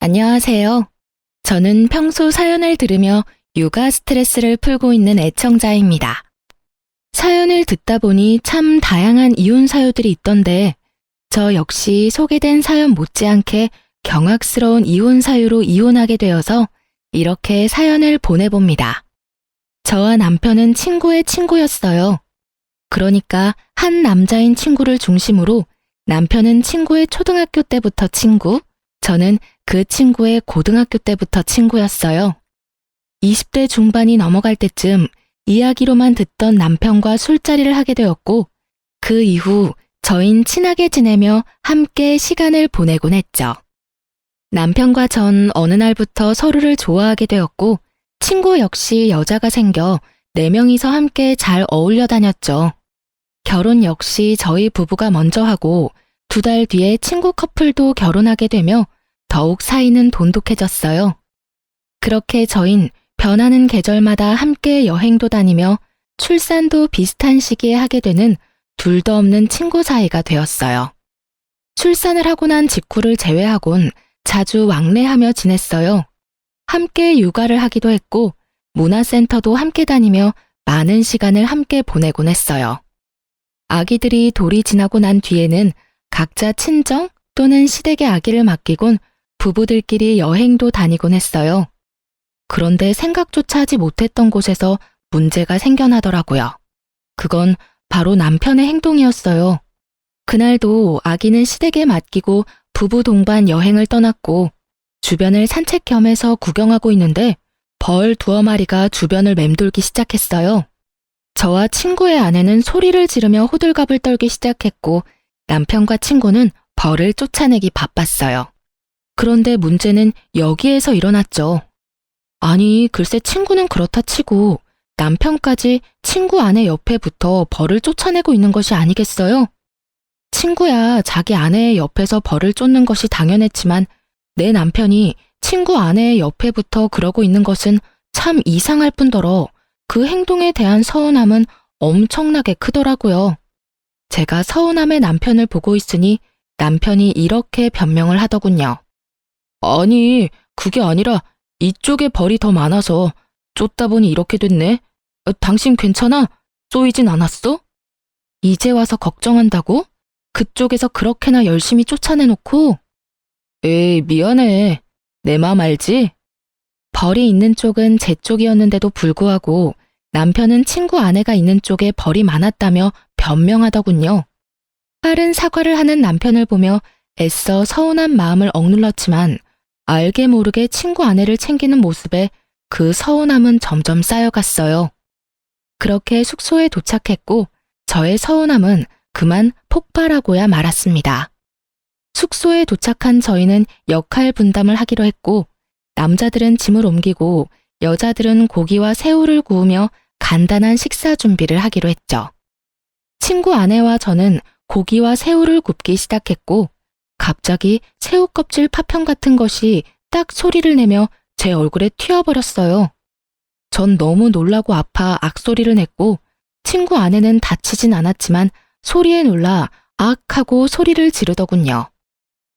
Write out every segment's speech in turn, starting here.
안녕하세요. 저는 평소 사연을 들으며 육아 스트레스를 풀고 있는 애청자입니다. 사연을 듣다 보니 참 다양한 이혼 사유들이 있던데 저 역시 소개된 사연 못지않게 경악스러운 이혼 사유로 이혼하게 되어서 이렇게 사연을 보내봅니다. 저와 남편은 친구의 친구였어요. 그러니까 한 남자인 친구를 중심으로 남편은 친구의 초등학교 때부터 친구, 저는 그 친구의 고등학교 때부터 친구였어요. 20대 중반이 넘어갈 때쯤 이야기로만 듣던 남편과 술자리를 하게 되었고 그 이후 저흰 친하게 지내며 함께 시간을 보내곤 했죠. 남편과 전 어느 날부터 서로를 좋아하게 되었고 친구 역시 여자가 생겨 4명이서 함께 잘 어울려 다녔죠. 결혼 역시 저희 부부가 먼저 하고 2달 뒤에 친구 커플도 결혼하게 되며 더욱 사이는 돈독해졌어요. 그렇게 저흰 변하는 계절마다 함께 여행도 다니며 출산도 비슷한 시기에 하게 되는 둘도 없는 친구 사이가 되었어요. 출산을 하고 난 직후를 제외하곤 자주 왕래하며 지냈어요. 함께 육아를 하기도 했고 문화센터도 함께 다니며 많은 시간을 함께 보내곤 했어요. 아기들이 돌이 지나고 난 뒤에는 각자 친정 또는 시댁에 아기를 맡기곤 부부들끼리 여행도 다니곤 했어요. 그런데 생각조차 하지 못했던 곳에서 문제가 생겨나더라고요. 그건 바로 남편의 행동이었어요. 그날도 아기는 시댁에 맡기고 부부 동반 여행을 떠났고 주변을 산책 겸해서 구경하고 있는데 벌 2마리가 주변을 맴돌기 시작했어요. 저와 친구의 아내는 소리를 지르며 호들갑을 떨기 시작했고 남편과 친구는 벌을 쫓아내기 바빴어요. 그런데 문제는 여기에서 일어났죠. 아니, 글쎄 친구는 그렇다 치고 남편까지 친구 아내 옆에 붙어 벌을 쫓아내고 있는 것이 아니겠어요? 친구야 자기 아내의 옆에서 벌을 쫓는 것이 당연했지만 내 남편이 친구 아내의 옆에 붙어 그러고 있는 것은 참 이상할 뿐더러 그 행동에 대한 서운함은 엄청나게 크더라고요. 제가 서운함의 남편을 보고 있으니 남편이 이렇게 변명을 하더군요. 아니, 그게 아니라 이쪽에 벌이 더 많아서 쫓다 보니 이렇게 됐네. 당신 괜찮아? 쏘이진 않았어? 이제 와서 걱정한다고? 그쪽에서 그렇게나 열심히 쫓아내놓고? 에이, 미안해. 내 맘 알지? 벌이 있는 쪽은 제 쪽이었는데도 불구하고 남편은 친구 아내가 있는 쪽에 벌이 많았다며 변명하더군요. 빠른 사과를 하는 남편을 보며 애써 서운한 마음을 억눌렀지만 알게 모르게 친구 아내를 챙기는 모습에 그 서운함은 점점 쌓여갔어요. 그렇게 숙소에 도착했고 저의 서운함은 그만 폭발하고야 말았습니다. 숙소에 도착한 저희는 역할 분담을 하기로 했고 남자들은 짐을 옮기고 여자들은 고기와 새우를 구우며 간단한 식사 준비를 하기로 했죠. 친구 아내와 저는 고기와 새우를 굽기 시작했고 갑자기 새우 껍질 파편 같은 것이 딱 소리를 내며 제 얼굴에 튀어버렸어요. 전 너무 놀라고 아파 악소리를 냈고 친구 아내는 다치진 않았지만 소리에 놀라 악 하고 소리를 지르더군요.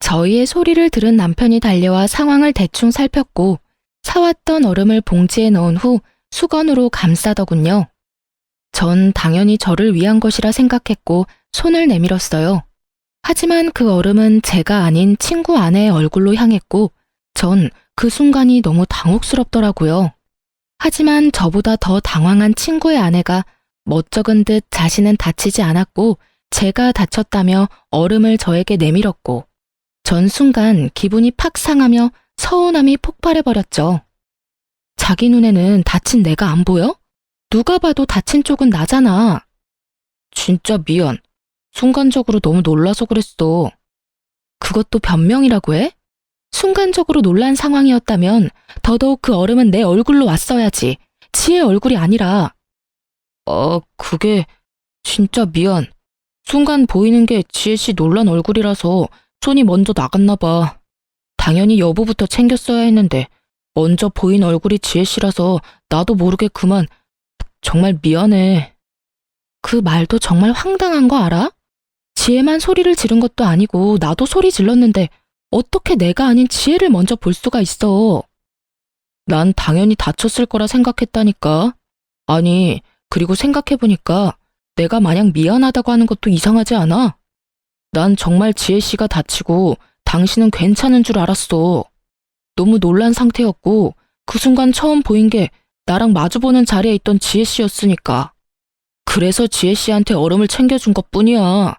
저희의 소리를 들은 남편이 달려와 상황을 대충 살폈고 사왔던 얼음을 봉지에 넣은 후 수건으로 감싸더군요. 전 당연히 저를 위한 것이라 생각했고 손을 내밀었어요. 하지만 그 얼음은 제가 아닌 친구 아내의 얼굴로 향했고 전 그 순간이 너무 당혹스럽더라고요. 하지만 저보다 더 당황한 친구의 아내가 멋쩍은 듯 자신은 다치지 않았고 제가 다쳤다며 얼음을 저에게 내밀었고 전 순간 기분이 팍 상하며 서운함이 폭발해버렸죠. 자기 눈에는 다친 내가 안 보여? 누가 봐도 다친 쪽은 나잖아. 진짜 미안. 순간적으로 너무 놀라서 그랬어. 그것도 변명이라고 해? 순간적으로 놀란 상황이었다면 더더욱 그 얼음은 내 얼굴로 왔어야지. 지의 얼굴이 아니라. 그게 진짜 미안. 순간 보이는 게 지혜씨 놀란 얼굴이라서 손이 먼저 나갔나 봐. 당연히 여보부터 챙겼어야 했는데 먼저 보인 얼굴이 지혜씨라서 나도 모르게 그만. 정말 미안해. 그 말도 정말 황당한 거 알아? 지혜만 소리를 지른 것도 아니고 나도 소리 질렀는데 어떻게 내가 아닌 지혜를 먼저 볼 수가 있어? 난 당연히 다쳤을 거라 생각했다니까. 아니, 그리고 생각해보니까 내가 마냥 미안하다고 하는 것도 이상하지 않아? 난 정말 지혜 씨가 다치고 당신은 괜찮은 줄 알았어. 너무 놀란 상태였고 그 순간 처음 보인 게 나랑 마주보는 자리에 있던 지혜 씨였으니까. 그래서 지혜 씨한테 얼음을 챙겨준 것뿐이야.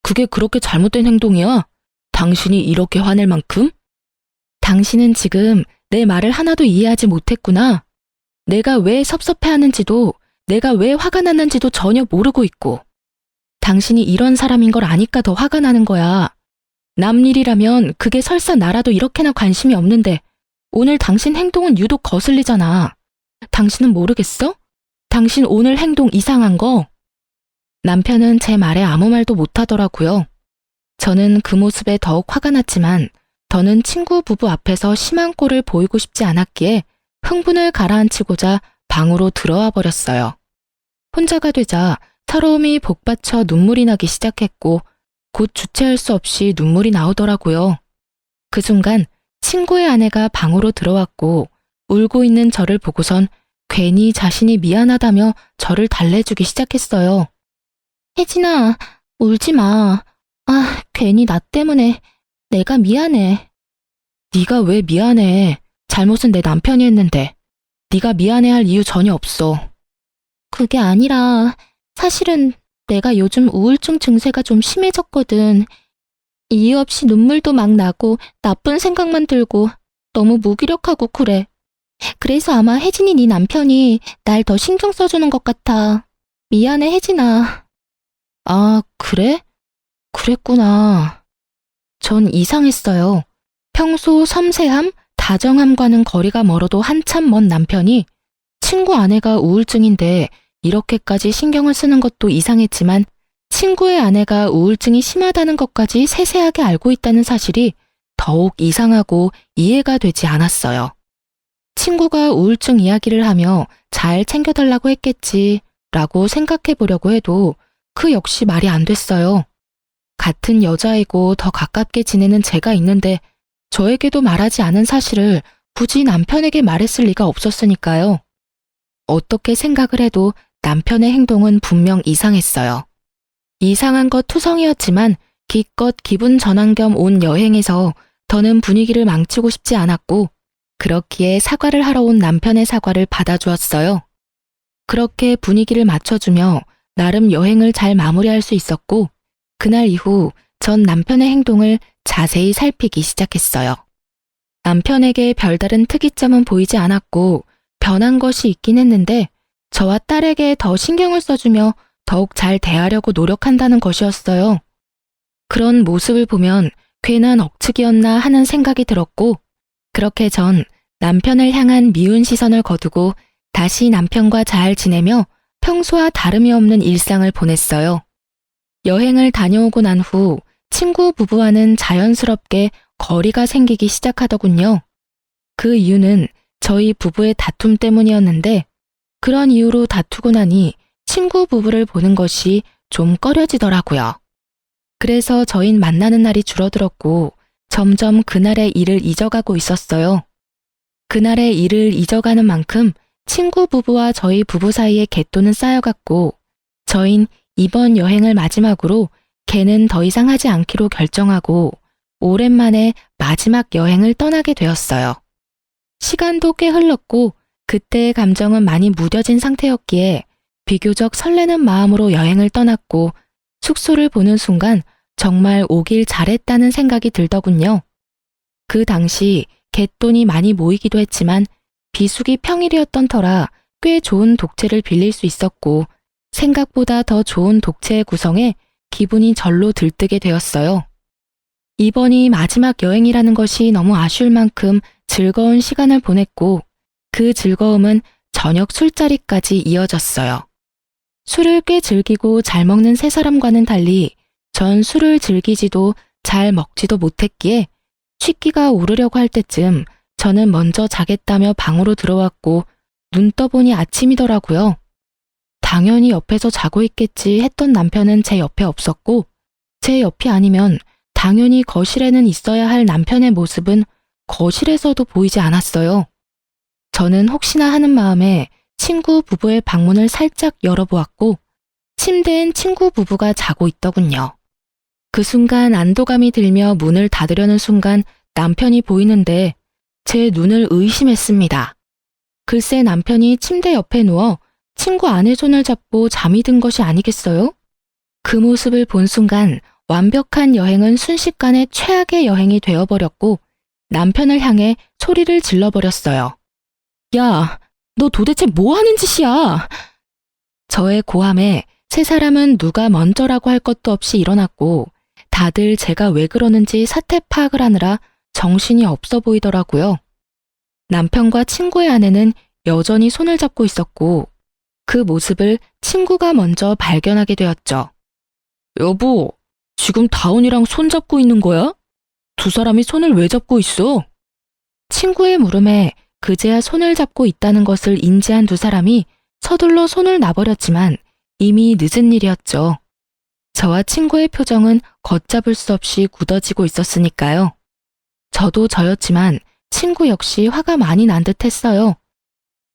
그게 그렇게 잘못된 행동이야? 당신이 이렇게 화낼 만큼? 당신은 지금 내 말을 하나도 이해하지 못했구나. 내가 왜 섭섭해하는지도 내가 왜 화가 났는지도 전혀 모르고 있고. 당신이 이런 사람인 걸 아니까 더 화가 나는 거야. 남 일이라면 그게 설사 나라도 이렇게나 관심이 없는데 오늘 당신 행동은 유독 거슬리잖아. 당신은 모르겠어? 당신 오늘 행동 이상한 거? 남편은 제 말에 아무 말도 못하더라고요. 저는 그 모습에 더욱 화가 났지만 더는 친구 부부 앞에서 심한 꼴을 보이고 싶지 않았기에 흥분을 가라앉히고자 방으로 들어와 버렸어요. 혼자가 되자 서러움이 복받쳐 눈물이 나기 시작했고 곧 주체할 수 없이 눈물이 나오더라고요. 그 순간 친구의 아내가 방으로 들어왔고 울고 있는 저를 보고선 괜히 자신이 미안하다며 저를 달래주기 시작했어요. 혜진아, 울지 마. 아, 괜히 나 때문에 내가 미안해. 네가 왜 미안해? 잘못은 내 남편이 했는데. 네가 미안해할 이유 전혀 없어. 그게 아니라 사실은 내가 요즘 우울증 증세가 좀 심해졌거든. 이유 없이 눈물도 막 나고 나쁜 생각만 들고 너무 무기력하고 그래. 그래서 아마 혜진이 네 남편이 날 더 신경 써주는 것 같아. 미안해, 혜진아. 아, 그래? 그랬구나. 전 이상했어요. 평소 섬세함, 다정함과는 거리가 멀어도 한참 먼 남편이 친구 아내가 우울증인데 이렇게까지 신경을 쓰는 것도 이상했지만 친구의 아내가 우울증이 심하다는 것까지 세세하게 알고 있다는 사실이 더욱 이상하고 이해가 되지 않았어요. 친구가 우울증 이야기를 하며 잘 챙겨달라고 했겠지 라고 생각해 보려고 해도 그 역시 말이 안 됐어요. 같은 여자이고 더 가깝게 지내는 제가 있는데 저에게도 말하지 않은 사실을 굳이 남편에게 말했을 리가 없었으니까요. 어떻게 생각을 해도 남편의 행동은 분명 이상했어요. 이상한 것 투성이었지만 기껏 기분 전환 겸 온 여행에서 더는 분위기를 망치고 싶지 않았고 그렇기에 사과를 하러 온 남편의 사과를 받아주었어요. 그렇게 분위기를 맞춰주며 나름 여행을 잘 마무리할 수 있었고 그날 이후 전 남편의 행동을 자세히 살피기 시작했어요. 남편에게 별다른 특이점은 보이지 않았고 변한 것이 있긴 했는데 저와 딸에게 더 신경을 써주며 더욱 잘 대하려고 노력한다는 것이었어요. 그런 모습을 보면 괜한 억측이었나 하는 생각이 들었고 그렇게 전 남편을 향한 미운 시선을 거두고 다시 남편과 잘 지내며 평소와 다름이 없는 일상을 보냈어요. 여행을 다녀오고 난 후 친구 부부와는 자연스럽게 거리가 생기기 시작하더군요. 그 이유는 저희 부부의 다툼 때문이었는데 그런 이유로 다투고 나니 친구 부부를 보는 것이 좀 꺼려지더라고요. 그래서 저흰 만나는 날이 줄어들었고 점점 그날의 일을 잊어가고 있었어요. 그날의 일을 잊어가는 만큼 친구 부부와 저희 부부 사이에 갯돈은 쌓여갔고 저흰 이번 여행을 마지막으로 걔는 더 이상 하지 않기로 결정하고 오랜만에 마지막 여행을 떠나게 되었어요. 시간도 꽤 흘렀고 그때의 감정은 많이 무뎌진 상태였기에 비교적 설레는 마음으로 여행을 떠났고 숙소를 보는 순간 정말 오길 잘했다는 생각이 들더군요. 그 당시 갯돈이 많이 모이기도 했지만 비수기 평일이었던 터라 꽤 좋은 독채를 빌릴 수 있었고 생각보다 더 좋은 독채의 구성에 기분이 절로 들뜨게 되었어요. 이번이 마지막 여행이라는 것이 너무 아쉬울 만큼 즐거운 시간을 보냈고 그 즐거움은 저녁 술자리까지 이어졌어요. 술을 꽤 즐기고 잘 먹는 세 사람과는 달리 전 술을 즐기지도 잘 먹지도 못했기에 취기가 오르려고 할 때쯤 저는 먼저 자겠다며 방으로 들어왔고 눈 떠보니 아침이더라고요. 당연히 옆에서 자고 있겠지 했던 남편은 제 옆에 없었고 제 옆이 아니면 당연히 거실에는 있어야 할 남편의 모습은 거실에서도 보이지 않았어요. 저는 혹시나 하는 마음에 친구 부부의 방문을 살짝 열어보았고 침대엔 친구 부부가 자고 있더군요. 그 순간 안도감이 들며 문을 닫으려는 순간 남편이 보이는데 제 눈을 의심했습니다. 글쎄 남편이 침대 옆에 누워 친구 아내 손을 잡고 잠이 든 것이 아니겠어요? 그 모습을 본 순간 완벽한 여행은 순식간에 최악의 여행이 되어버렸고 남편을 향해 소리를 질러버렸어요. 야, 너 도대체 뭐 하는 짓이야? 저의 고함에 세 사람은 누가 먼저라고 할 것도 없이 일어났고 다들 제가 왜 그러는지 사태 파악을 하느라 정신이 없어 보이더라고요. 남편과 친구의 아내는 여전히 손을 잡고 있었고 그 모습을 친구가 먼저 발견하게 되었죠. 여보, 지금 다운이랑 손 잡고 있는 거야? 두 사람이 손을 왜 잡고 있어? 친구의 물음에 그제야 손을 잡고 있다는 것을 인지한 두 사람이 서둘러 손을 놔버렸지만 이미 늦은 일이었죠. 저와 친구의 표정은 걷잡을 수 없이 굳어지고 있었으니까요. 저도 저였지만 친구 역시 화가 많이 난 듯 했어요.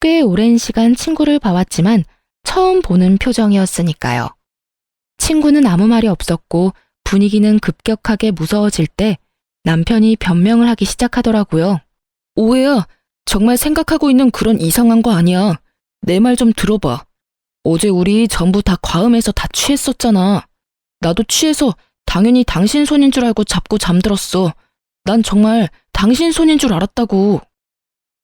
꽤 오랜 시간 친구를 봐왔지만 처음 보는 표정이었으니까요. 친구는 아무 말이 없었고 분위기는 급격하게 무서워질 때 남편이 변명을 하기 시작하더라고요. 오해야, 정말 생각하고 있는 그런 이상한 거 아니야. 내 말 좀 들어봐. 어제 우리 전부 다 과음해서 다 취했었잖아. 나도 취해서 당연히 당신 손인 줄 알고 잡고 잠들었어. 난 정말 당신 손인 줄 알았다고.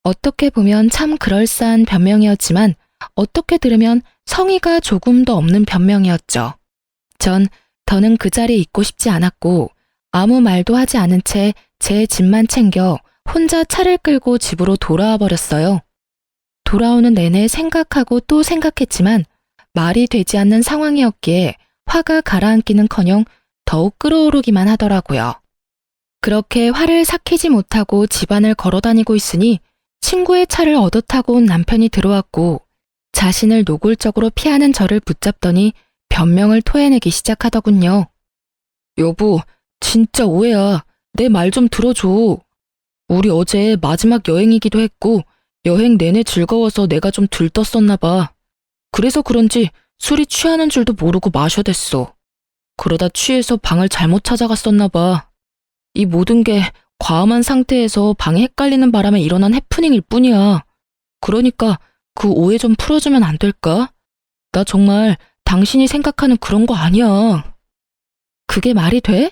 어떻게 보면 참 그럴싸한 변명이었지만 어떻게 들으면 성의가 조금 더 없는 변명이었죠. 전 더는 그 자리에 있고 싶지 않았고 아무 말도 하지 않은 채 제 짐만 챙겨 혼자 차를 끌고 집으로 돌아와 버렸어요. 돌아오는 내내 생각하고 또 생각했지만 말이 되지 않는 상황이었기에 화가 가라앉기는커녕 더욱 끓어오르기만 하더라고요. 그렇게 화를 삭히지 못하고 집안을 걸어다니고 있으니 친구의 차를 얻어 타고 온 남편이 들어왔고 자신을 노골적으로 피하는 저를 붙잡더니 변명을 토해내기 시작하더군요. 여보, 진짜 오해야. 내 말 좀 들어줘. 우리 어제 마지막 여행이기도 했고 여행 내내 즐거워서 내가 좀 들떴었나 봐. 그래서 그런지 술이 취하는 줄도 모르고 마셔댔어. 그러다 취해서 방을 잘못 찾아갔었나 봐. 이 모든 게 과음한 상태에서 방이 헷갈리는 바람에 일어난 해프닝일 뿐이야. 그러니까 그 오해 좀 풀어주면 안 될까? 나 정말 당신이 생각하는 그런 거 아니야. 그게 말이 돼?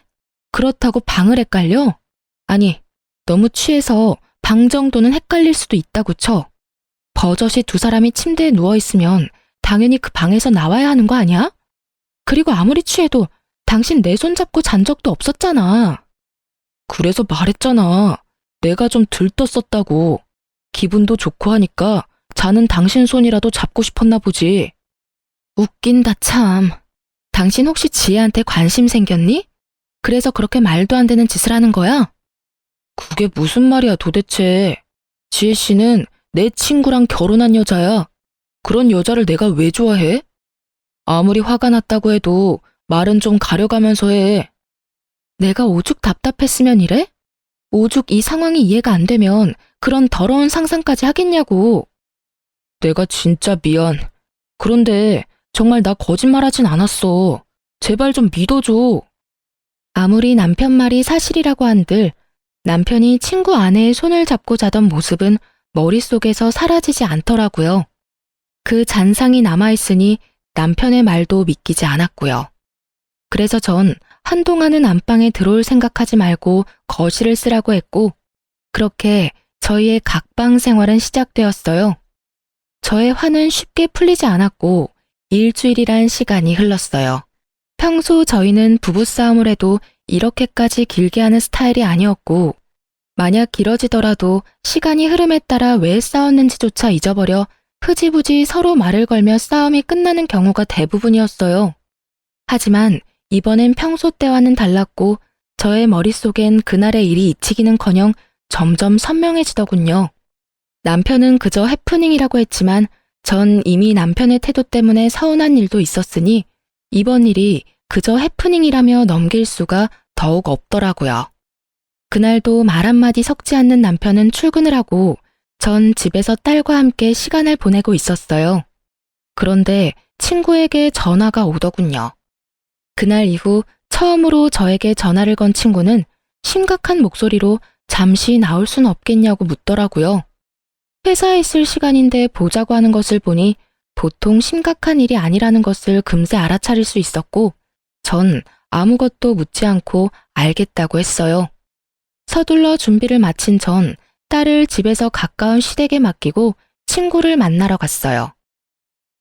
그렇다고 방을 헷갈려? 아니, 너무 취해서 방 정도는 헷갈릴 수도 있다고 쳐. 버젓이 두 사람이 침대에 누워있으면 당연히 그 방에서 나와야 하는 거 아니야? 그리고 아무리 취해도 당신 내 손 잡고 잔 적도 없었잖아. 그래서 말했잖아. 내가 좀 들떴었다고. 기분도 좋고 하니까 자는 당신 손이라도 잡고 싶었나 보지. 웃긴다 참. 당신 혹시 지혜한테 관심 생겼니? 그래서 그렇게 말도 안 되는 짓을 하는 거야? 그게 무슨 말이야 도대체. 지혜 씨는 내 친구랑 결혼한 여자야. 그런 여자를 내가 왜 좋아해? 아무리 화가 났다고 해도 말은 좀 가려가면서 해. 내가 오죽 답답했으면 이래? 오죽 이 상황이 이해가 안 되면 그런 더러운 상상까지 하겠냐고. 내가 진짜 미안. 그런데 정말 나 거짓말하진 않았어. 제발 좀 믿어줘. 아무리 남편 말이 사실이라고 한들 남편이 친구 아내의 손을 잡고 자던 모습은 머릿속에서 사라지지 않더라고요. 그 잔상이 남아있으니 남편의 말도 믿기지 않았고요. 그래서 전 한동안은 안방에 들어올 생각하지 말고 거실을 쓰라고 했고 그렇게 저희의 각방 생활은 시작되었어요. 저의 화는 쉽게 풀리지 않았고 일주일이란 시간이 흘렀어요. 평소 저희는 부부싸움을 해도 이렇게까지 길게 하는 스타일이 아니었고 만약 길어지더라도 시간이 흐름에 따라 왜 싸웠는지조차 잊어버려 흐지부지 서로 말을 걸며 싸움이 끝나는 경우가 대부분이었어요. 하지만 이번엔 평소 때와는 달랐고 저의 머릿속엔 그날의 일이 잊히기는커녕 점점 선명해지더군요. 남편은 그저 해프닝이라고 했지만 전 이미 남편의 태도 때문에 서운한 일도 있었으니 이번 일이 그저 해프닝이라며 넘길 수가 더욱 없더라고요. 그날도 말 한마디 섞지 않는 남편은 출근을 하고 전 집에서 딸과 함께 시간을 보내고 있었어요. 그런데 친구에게 전화가 오더군요. 그날 이후 처음으로 저에게 전화를 건 친구는 심각한 목소리로 잠시 나올 순 없겠냐고 묻더라고요. 회사에 있을 시간인데 보자고 하는 것을 보니 보통 심각한 일이 아니라는 것을 금세 알아차릴 수 있었고 전 아무것도 묻지 않고 알겠다고 했어요. 서둘러 준비를 마친 전 딸을 집에서 가까운 시댁에 맡기고 친구를 만나러 갔어요.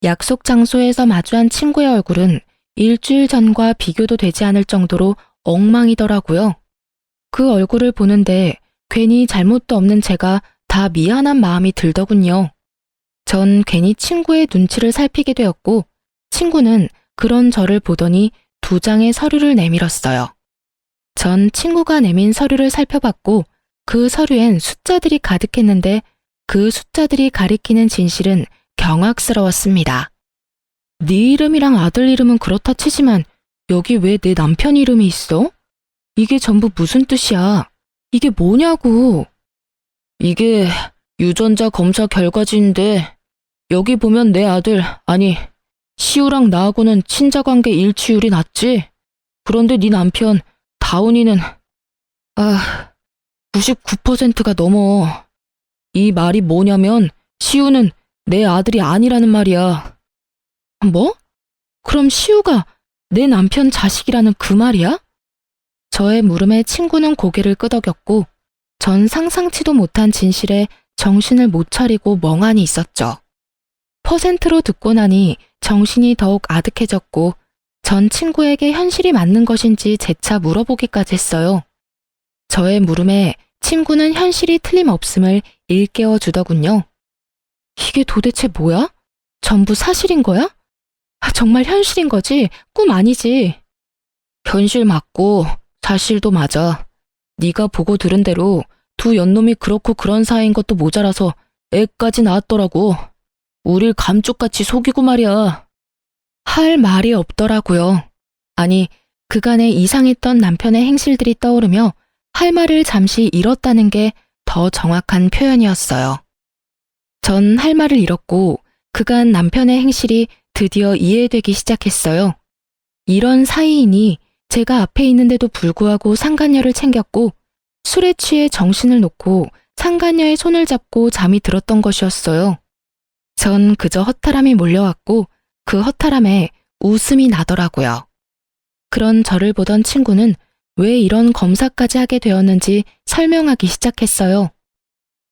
약속 장소에서 마주한 친구의 얼굴은 일주일 전과 비교도 되지 않을 정도로 엉망이더라고요. 그 얼굴을 보는데 괜히 잘못도 없는 제가 다 미안한 마음이 들더군요. 전 괜히 친구의 눈치를 살피게 되었고 친구는 그런 저를 보더니 2장의 서류를 내밀었어요. 전 친구가 내민 서류를 살펴봤고 그 서류엔 숫자들이 가득했는데 그 숫자들이 가리키는 진실은 경악스러웠습니다. 네 이름이랑 아들 이름은 그렇다 치지만 여기 왜 내 남편 이름이 있어? 이게 전부 무슨 뜻이야? 이게 뭐냐고. 이게 유전자 검사 결과지인데 여기 보면 내 아들, 아니 시우랑 나하고는 친자관계 일치율이 낮지? 그런데 네 남편 다운이는 99%가 넘어. 이 말이 뭐냐면 시우는 내 아들이 아니라는 말이야. 뭐? 그럼 시우가 내 남편 자식이라는 그 말이야? 저의 물음에 친구는 고개를 끄덕였고 전 상상치도 못한 진실에 정신을 못 차리고 멍하니 있었죠. 퍼센트로 듣고 나니 정신이 더욱 아득해졌고 전 친구에게 현실이 맞는 것인지 재차 물어보기까지 했어요. 저의 물음에 친구는 현실이 틀림없음을 일깨워 주더군요. 이게 도대체 뭐야? 전부 사실인 거야? 정말 현실인 거지? 꿈 아니지? 현실 맞고 사실도 맞아. 네가 보고 들은 대로 2 연놈이 그렇고 그런 사이인 것도 모자라서 애까지 낳았더라고. 우릴 감쪽같이 속이고 말이야. 할 말이 없더라고요. 아니, 그간의 이상했던 남편의 행실들이 떠오르며 할 말을 잠시 잃었다는 게 더 정확한 표현이었어요. 전 할 말을 잃었고 그간 남편의 행실이 드디어 이해되기 시작했어요. 이런 사이이니 제가 앞에 있는데도 불구하고 상간녀를 챙겼고 술에 취해 정신을 놓고 상간녀의 손을 잡고 잠이 들었던 것이었어요. 전 그저 허탈함이 몰려왔고 그 허탈함에 웃음이 나더라고요. 그런 저를 보던 친구는 왜 이런 검사까지 하게 되었는지 설명하기 시작했어요.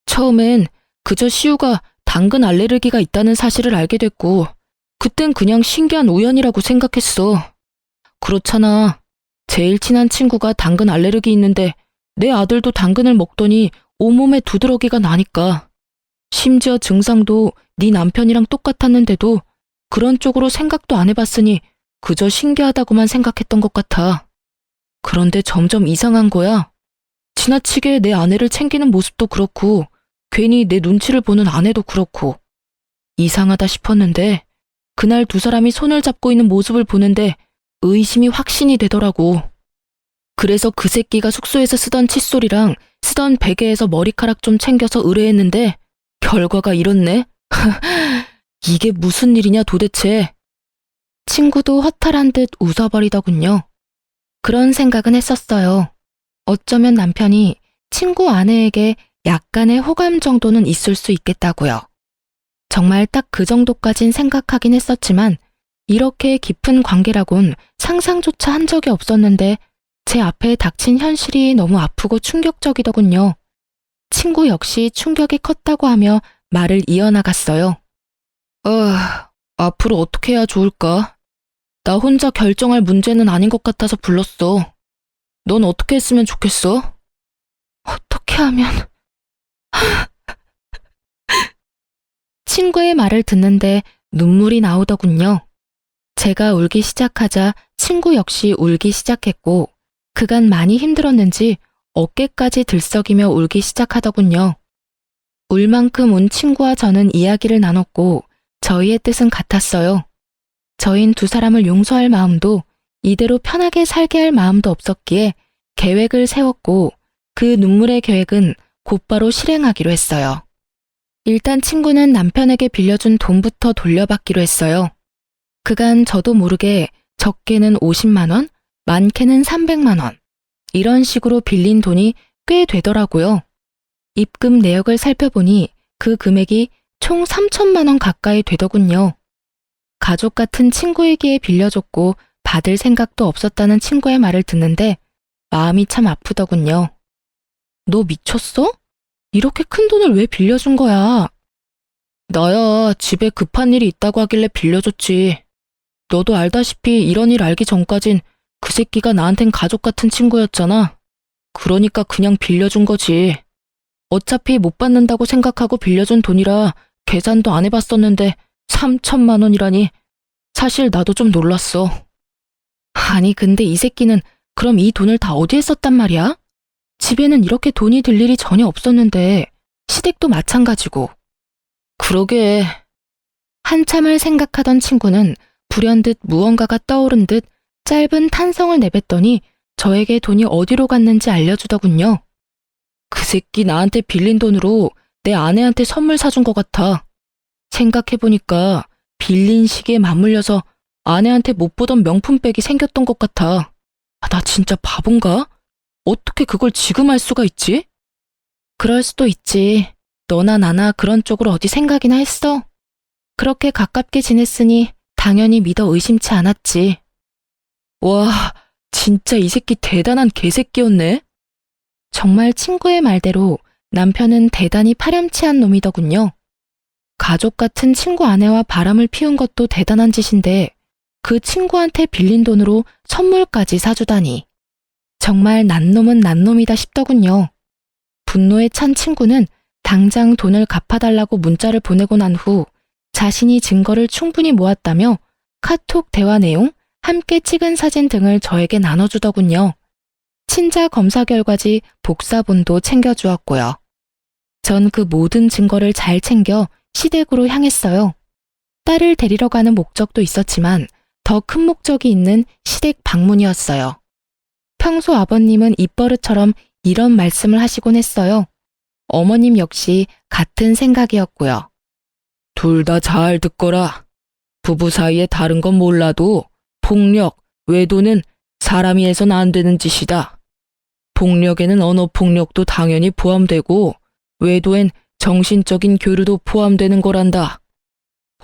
처음엔 그저 시우가 당근 알레르기가 있다는 사실을 알게 됐고 그땐 그냥 신기한 우연이라고 생각했어. 그렇잖아. 제일 친한 친구가 당근 알레르기 있는데 내 아들도 당근을 먹더니 온몸에 두드러기가 나니까. 심지어 증상도 네 남편이랑 똑같았는데도 그런 쪽으로 생각도 안 해봤으니 그저 신기하다고만 생각했던 것 같아. 그런데 점점 이상한 거야. 지나치게 내 아내를 챙기는 모습도 그렇고 괜히 내 눈치를 보는 아내도 그렇고 이상하다 싶었는데 그날 2 사람이 손을 잡고 있는 모습을 보는데 의심이 확신이 되더라고. 그래서 그 새끼가 숙소에서 쓰던 칫솔이랑 쓰던 베개에서 머리카락 좀 챙겨서 의뢰했는데 결과가 이렇네. 이게 무슨 일이냐 도대체. 친구도 허탈한 듯 웃어버리더군요. 그런 생각은 했었어요. 어쩌면 남편이 친구 아내에게 약간의 호감 정도는 있을 수 있겠다고요. 정말 딱 그 정도까진 생각하긴 했었지만 이렇게 깊은 관계라곤 상상조차 한 적이 없었는데 제 앞에 닥친 현실이 너무 아프고 충격적이더군요. 친구 역시 충격이 컸다고 하며 말을 이어나갔어요. 앞으로 어떻게 해야 좋을까? 나 혼자 결정할 문제는 아닌 것 같아서 불렀어. 넌 어떻게 했으면 좋겠어? 어떻게 하면... 친구의 말을 듣는데 눈물이 나오더군요. 제가 울기 시작하자 친구 역시 울기 시작했고 그간 많이 힘들었는지 어깨까지 들썩이며 울기 시작하더군요. 울 만큼 운 친구와 저는 이야기를 나눴고 저희의 뜻은 같았어요. 저흰 2 사람을 용서할 마음도 이대로 편하게 살게 할 마음도 없었기에 계획을 세웠고 그 눈물의 계획은 곧바로 실행하기로 했어요. 일단 친구는 남편에게 빌려준 돈부터 돌려받기로 했어요. 그간 저도 모르게 적게는 50만 원, 많게는 300만 원. 이런 식으로 빌린 돈이 꽤 되더라고요. 입금 내역을 살펴보니 그 금액이 총 3천만 원 가까이 되더군요. 가족 같은 친구에게 빌려줬고 받을 생각도 없었다는 친구의 말을 듣는데 마음이 참 아프더군요. 너 미쳤어? 이렇게 큰 돈을 왜 빌려준 거야? 나야 집에 급한 일이 있다고 하길래 빌려줬지. 너도 알다시피 이런 일 알기 전까진 그 새끼가 나한텐 가족 같은 친구였잖아. 그러니까 그냥 빌려준 거지. 어차피 못 받는다고 생각하고 빌려준 돈이라 계산도 안 해봤었는데 3천만 원이라니. 사실 나도 좀 놀랐어. 아니 근데 이 새끼는 그럼 이 돈을 다 어디에 썼단 말이야? 집에는 이렇게 돈이 들 일이 전혀 없었는데 시댁도 마찬가지고. 그러게. 한참을 생각하던 친구는 불현듯 무언가가 떠오른 듯 짧은 탄성을 내뱉더니 저에게 돈이 어디로 갔는지 알려주더군요. 그 새끼 나한테 빌린 돈으로 내 아내한테 선물 사준 것 같아. 생각해보니까 빌린 시기에 맞물려서 아내한테 못 보던 명품백이 생겼던 것 같아. 나 진짜 바본가? 어떻게 그걸 지금 알 수가 있지? 그럴 수도 있지. 너나 나나 그런 쪽으로 어디 생각이나 했어? 그렇게 가깝게 지냈으니 당연히 믿어 의심치 않았지. 와, 진짜 이 새끼 대단한 개새끼였네. 정말 친구의 말대로 남편은 대단히 파렴치한 놈이더군요. 가족 같은 친구 아내와 바람을 피운 것도 대단한 짓인데 그 친구한테 빌린 돈으로 선물까지 사주다니. 정말 난놈은 난놈이다 싶더군요. 분노에 찬 친구는 당장 돈을 갚아달라고 문자를 보내고 난 후 자신이 증거를 충분히 모았다며 카톡 대화 내용, 함께 찍은 사진 등을 저에게 나눠주더군요. 친자 검사 결과지 복사본도 챙겨주었고요. 전 그 모든 증거를 잘 챙겨 시댁으로 향했어요. 딸을 데리러 가는 목적도 있었지만 더 큰 목적이 있는 시댁 방문이었어요. 평소 아버님은 입버릇처럼 이런 말씀을 하시곤 했어요. 어머님 역시 같은 생각이었고요. 둘 다 잘 듣거라. 부부 사이에 다른 건 몰라도 폭력, 외도는 사람이 해선 안 되는 짓이다. 폭력에는 언어 폭력도 당연히 포함되고 외도엔 정신적인 교류도 포함되는 거란다.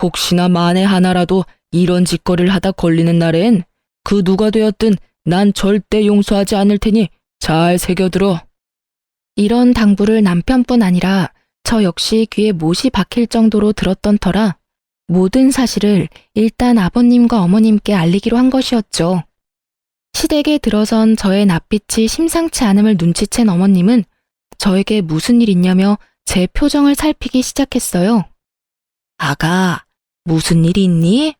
혹시나 만에 하나라도 이런 짓거리를 하다 걸리는 날엔 그 누가 되었든 난 절대 용서하지 않을 테니 잘 새겨들어. 이런 당부를 남편뿐 아니라 저 역시 귀에 못이 박힐 정도로 들었던 터라 모든 사실을 일단 아버님과 어머님께 알리기로 한 것이었죠. 시댁에 들어선 저의 낯빛이 심상치 않음을 눈치챈 어머님은 저에게 무슨 일 있냐며 제 표정을 살피기 시작했어요. 아가, 무슨 일이 있니?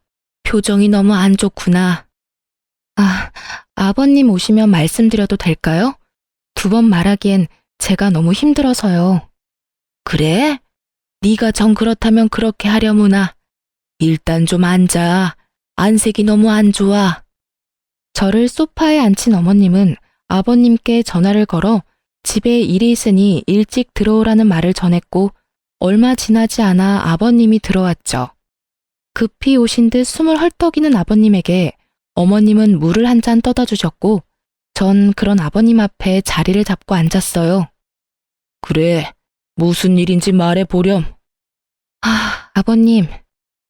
표정이 너무 안 좋구나. 아버님 오시면 말씀드려도 될까요? 2번 말하기엔 제가 너무 힘들어서요. 그래? 네가 정 그렇다면 그렇게 하려무나. 일단 좀 앉아. 안색이 너무 안 좋아. 저를 소파에 앉힌 어머님은 아버님께 전화를 걸어 집에 일이 있으니 일찍 들어오라는 말을 전했고 얼마 지나지 않아 아버님이 들어왔죠. 급히 오신 듯 숨을 헐떡이는 아버님에게 어머님은 물을 한 잔 떠다 주셨고 전 그런 아버님 앞에 자리를 잡고 앉았어요. 그래, 무슨 일인지 말해보렴. 아버님,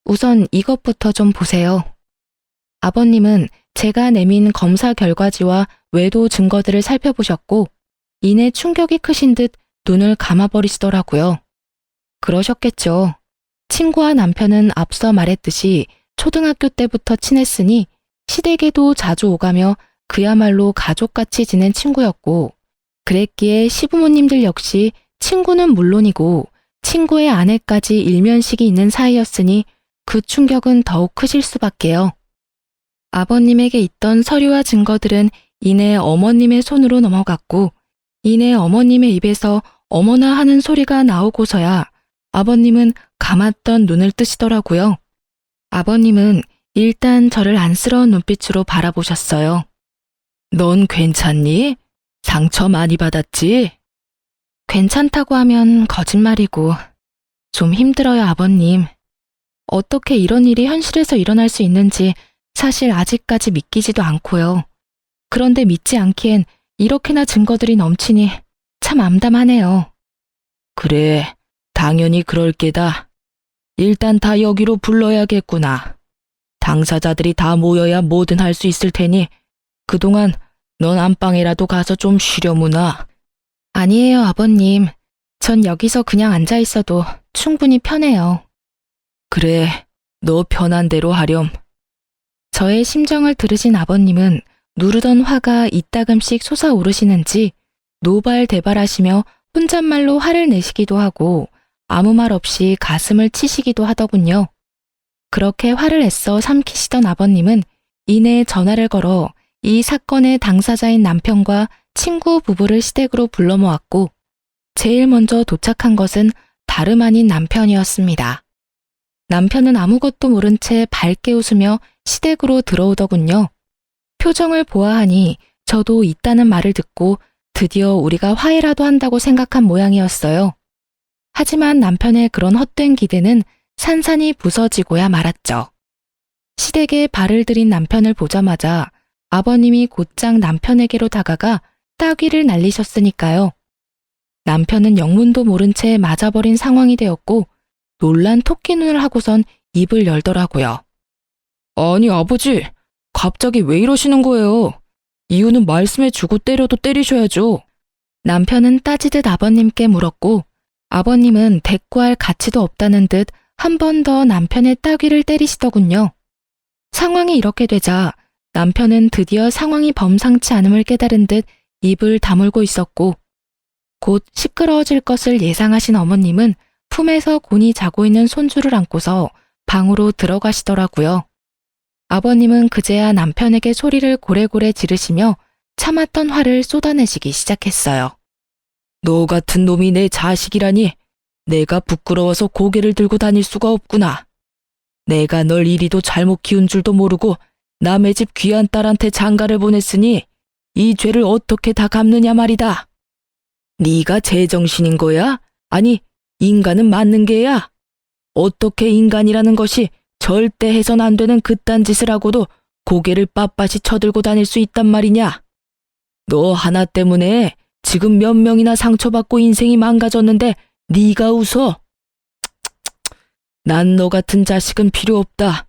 우선 이것부터 좀 보세요. 아버님은 제가 내민 검사 결과지와 외도 증거들을 살펴보셨고 이내 충격이 크신 듯 눈을 감아버리시더라고요. 그러셨겠죠. 친구와 남편은 앞서 말했듯이 초등학교 때부터 친했으니 시댁에도 자주 오가며 그야말로 가족같이 지낸 친구였고 그랬기에 시부모님들 역시 친구는 물론이고 친구의 아내까지 일면식이 있는 사이였으니 그 충격은 더욱 크실 수밖에요. 아버님에게 있던 서류와 증거들은 이내 어머님의 손으로 넘어갔고 이내 어머님의 입에서 어머나 하는 소리가 나오고서야 아버님은 감았던 눈을 뜨시더라고요. 아버님은 일단 저를 안쓰러운 눈빛으로 바라보셨어요. 넌 괜찮니? 상처 많이 받았지? 괜찮다고 하면 거짓말이고 좀 힘들어요, 아버님. 어떻게 이런 일이 현실에서 일어날 수 있는지 사실 아직까지 믿기지도 않고요. 그런데 믿지 않기엔 이렇게나 증거들이 넘치니 참 암담하네요. 그래, 당연히 그럴 게다. 일단 다 여기로 불러야겠구나. 당사자들이 다 모여야 뭐든 할 수 있을 테니 그동안 넌 안방에라도 가서 좀 쉬려무나. 아니에요, 아버님. 전 여기서 그냥 앉아 있어도 충분히 편해요. 그래, 너 편한 대로 하렴. 저의 심정을 들으신 아버님은 누르던 화가 이따금씩 솟아오르시는지 노발대발하시며 혼잣말로 화를 내시기도 하고 아무 말 없이 가슴을 치시기도 하더군요. 그렇게 화를 애써 삼키시던 아버님은 이내 전화를 걸어 이 사건의 당사자인 남편과 친구 부부를 시댁으로 불러 모았고 제일 먼저 도착한 것은 다름 아닌 남편이었습니다. 남편은 아무것도 모른 채 밝게 웃으며 시댁으로 들어오더군요. 표정을 보아하니 저도 있다는 말을 듣고 드디어 우리가 화해라도 한다고 생각한 모양이었어요. 하지만 남편의 그런 헛된 기대는 산산이 부서지고야 말았죠. 시댁에 발을 들인 남편을 보자마자 아버님이 곧장 남편에게로 다가가 따귀를 날리셨으니까요. 남편은 영문도 모른 채 맞아버린 상황이 되었고 놀란 토끼 눈을 하고선 입을 열더라고요. 아니 아버지, 갑자기 왜 이러시는 거예요? 이유는 말씀해주고 때려도 때리셔야죠. 남편은 따지듯 아버님께 물었고 아버님은 대꾸할 가치도 없다는 듯 한 번 더 남편의 따귀를 때리시더군요. 상황이 이렇게 되자 남편은 드디어 상황이 범상치 않음을 깨달은 듯 입을 다물고 있었고 곧 시끄러워질 것을 예상하신 어머님은 품에서 곤히 자고 있는 손주를 안고서 방으로 들어가시더라고요. 아버님은 그제야 남편에게 소리를 고래고래 지르시며 참았던 화를 쏟아내시기 시작했어요. 너 같은 놈이 내 자식이라니 내가 부끄러워서 고개를 들고 다닐 수가 없구나. 내가 널 이리도 잘못 키운 줄도 모르고 남의 집 귀한 딸한테 장가를 보냈으니 이 죄를 어떻게 다 갚느냐 말이다. 네가 제정신인 거야? 아니, 인간은 맞는 게야? 어떻게 인간이라는 것이 절대 해선 안 되는 그딴 짓을 하고도 고개를 빳빳이 쳐들고 다닐 수 있단 말이냐? 너 하나 때문에 지금 몇 명이나 상처받고 인생이 망가졌는데 네가 웃어? 난 너 같은 자식은 필요 없다.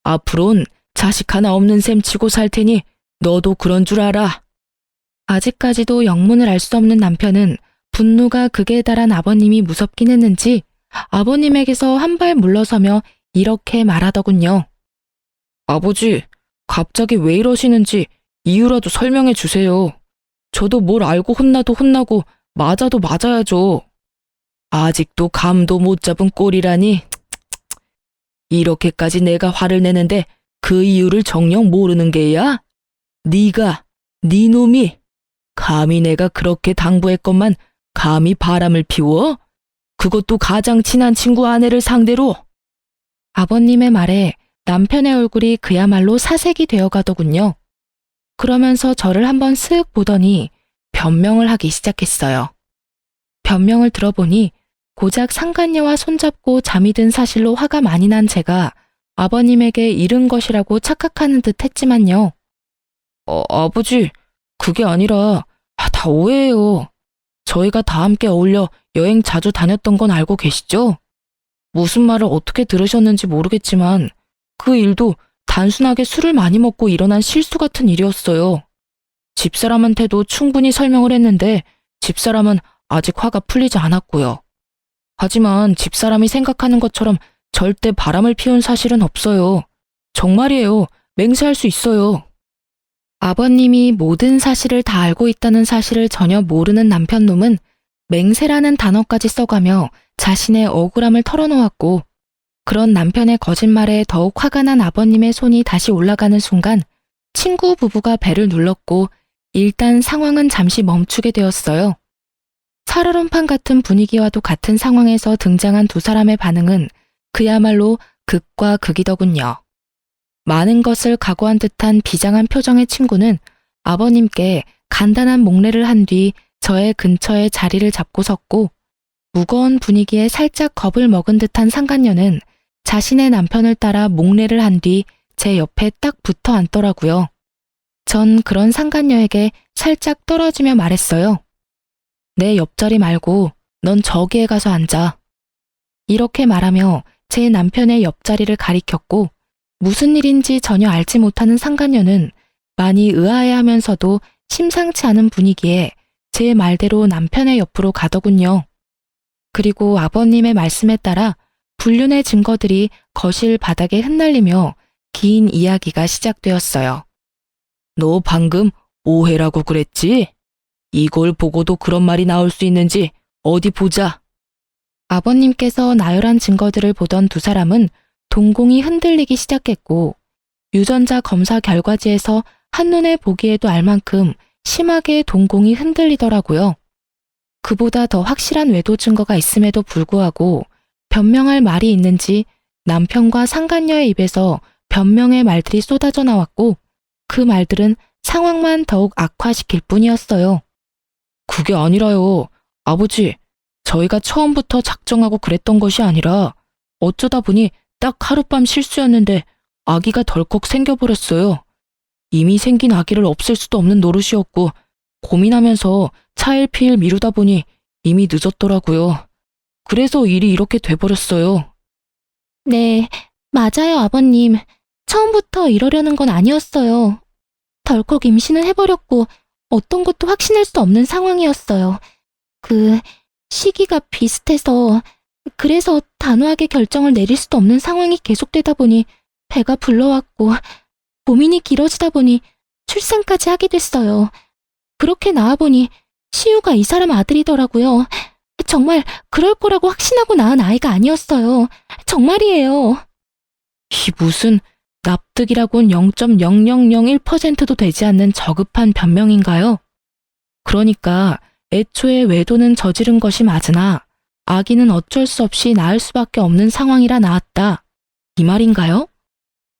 앞으론 자식 하나 없는 셈 치고 살 테니 너도 그런 줄 알아. 아직까지도 영문을 알 수 없는 남편은 분노가 극에 달한 아버님이 무섭긴 했는지 아버님에게서 한 발 물러서며 이렇게 말하더군요. 아버지, 갑자기 왜 이러시는지 이유라도 설명해 주세요. 저도 뭘 알고 혼나도 혼나고 맞아도 맞아야죠. 아직도 감도 못 잡은 꼴이라니. 이렇게까지 내가 화를 내는데 그 이유를 정녕 모르는 게야? 네가, 네 놈이 감히 내가 그렇게 당부했건만 감히 바람을 피워? 그것도 가장 친한 친구 아내를 상대로? 아버님의 말에 남편의 얼굴이 그야말로 사색이 되어 가더군요. 그러면서 저를 한번 쓱 보더니 변명을 하기 시작했어요. 변명을 들어보니 고작 상간녀와 손잡고 잠이 든 사실로 화가 많이 난 제가 아버님에게 잃은 것이라고 착각하는 듯 했지만요. 아버지, 그게 아니라 다 오해예요. 저희가 다 함께 어울려 여행 자주 다녔던 건 알고 계시죠? 무슨 말을 어떻게 들으셨는지 모르겠지만 그 일도 단순하게 술을 많이 먹고 일어난 실수 같은 일이었어요. 집사람한테도 충분히 설명을 했는데 집사람은 아직 화가 풀리지 않았고요. 하지만 집사람이 생각하는 것처럼 절대 바람을 피운 사실은 없어요. 정말이에요. 맹세할 수 있어요. 아버님이 모든 사실을 다 알고 있다는 사실을 전혀 모르는 남편놈은 맹세라는 단어까지 써가며 자신의 억울함을 털어놓았고 그런 남편의 거짓말에 더욱 화가 난 아버님의 손이 다시 올라가는 순간 친구 부부가 배를 눌렀고 일단 상황은 잠시 멈추게 되었어요. 살얼음판 같은 분위기와도 같은 상황에서 등장한 두 사람의 반응은 그야말로 극과 극이더군요. 많은 것을 각오한 듯한 비장한 표정의 친구는 아버님께 간단한 목례를 한 뒤 저의 근처에 자리를 잡고 섰고 무거운 분위기에 살짝 겁을 먹은 듯한 상간녀는 자신의 남편을 따라 목례를 한 뒤 제 옆에 딱 붙어 앉더라고요. 전 그런 상간녀에게 살짝 떨어지며 말했어요. 내 옆자리 말고 넌 저기에 가서 앉아. 이렇게 말하며 제 남편의 옆자리를 가리켰고 무슨 일인지 전혀 알지 못하는 상간녀는 많이 의아해하면서도 심상치 않은 분위기에 제 말대로 남편의 옆으로 가더군요. 그리고 아버님의 말씀에 따라 불륜의 증거들이 거실 바닥에 흩날리며 긴 이야기가 시작되었어요. 너 방금 오해라고 그랬지? 이걸 보고도 그런 말이 나올 수 있는지 어디 보자. 아버님께서 나열한 증거들을 보던 두 사람은 동공이 흔들리기 시작했고 유전자 검사 결과지에서 한눈에 보기에도 알 만큼 심하게 동공이 흔들리더라고요. 그보다 더 확실한 외도 증거가 있음에도 불구하고 변명할 말이 있는지 남편과 상간녀의 입에서 변명의 말들이 쏟아져 나왔고 그 말들은 상황만 더욱 악화시킬 뿐이었어요. 그게 아니라요. 아버지, 저희가 처음부터 작정하고 그랬던 것이 아니라 어쩌다 보니 딱 하룻밤 실수였는데 아기가 덜컥 생겨버렸어요. 이미 생긴 아기를 없앨 수도 없는 노릇이었고 고민하면서 차일피일 미루다 보니 이미 늦었더라고요. 그래서 일이 이렇게 돼버렸어요. 네, 맞아요, 아버님. 처음부터 이러려는 건 아니었어요. 덜컥 임신을 해버렸고 어떤 것도 확신할 수 없는 상황이었어요. 시기가 비슷해서 그래서 단호하게 결정을 내릴 수도 없는 상황이 계속되다 보니 배가 불러왔고 고민이 길어지다 보니 출산까지 하게 됐어요. 그렇게 나와보니 시우가 이 사람 아들이더라고요. 정말 그럴 거라고 확신하고 낳은 아이가 아니었어요. 정말이에요. 이 무슨 납득이라곤 0.0001%도 되지 않는 저급한 변명인가요? 그러니까 애초에 외도는 저지른 것이 맞으나 아기는 어쩔 수 없이 낳을 수밖에 없는 상황이라 낳았다. 이 말인가요?